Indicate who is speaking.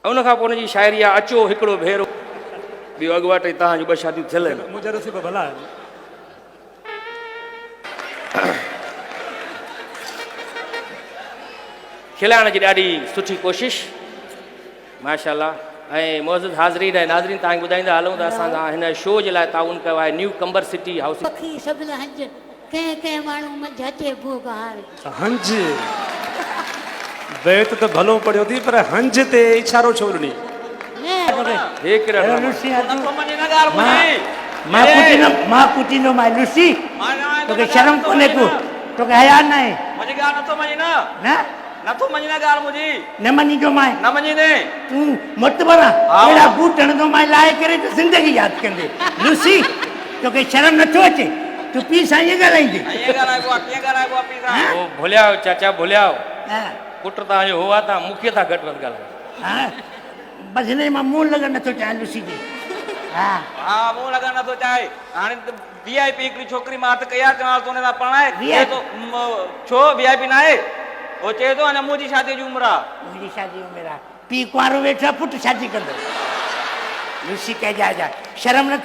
Speaker 1: उन खां पोइ उनजी शाइरी आहे, अचो हिकिड़ो भेरो ॿियो अॻुवाट तव्हांजूं ॿ शादियूं थियल आहिनि।
Speaker 2: मुंहिंजा नसीब भला आहिनि।
Speaker 1: खिलाइण जी ॾाढी सुठी कोशिश माशाल्लाह। ऐं मौजूद हाज़रीन ऐं नाज़रीन तव्हांखे ॿुधाईंदा हलूं त असां हिन शो जे लाइ ताउन कयो आहे न्यू कंबर सिटी हाउस।
Speaker 3: पखी सभिनी हंज कंहिं कंहिं माण्हू मंझि अचे भूगार
Speaker 2: हंज बैत तो भलो पढ़ियो थी पर हंज ते इशारो छो ॾिनी?
Speaker 1: हे कहिड़ा ड्रामा?
Speaker 4: मां कुटीनो मां लुसी तोखे शर्म कोन्हे को तोखे हया न आहे न मञींदो मां
Speaker 5: न मञींदे
Speaker 4: तूं मुतबर अहिड़ा बूट हणंदो मां लाहे करे त ज़िंदगी यादि कंदे लुसी तोखे शर्म नथो अचे तूं पीउ सां ईअं ॻाल्हाईंदे
Speaker 1: ओ भुलियाओ चाचा भुलियाओ पुट तव्हांजो हो आहे तव्हां मूंखे था घटि वधि ॻाल्हायो।
Speaker 4: हा बसि हिन मां मुंहुं लॻणु नथो चाहियां लुसी खे। हा
Speaker 5: हा मुंहुं लॻणु नथो चाहे। हाणे VIP हिकिड़ी छोकिरी मां हथु कयार चवां थो उन सां पढ़ाए छो VIP न आहे वो चए थो अञा मुंहिंजी शादी जी उमिरि आहे।
Speaker 4: मुंहिंजी शादी उमिरि आहे पीउ कुंवारो वेठो आहे पुटु शादी कंदो लुसी कहिजा शर्म न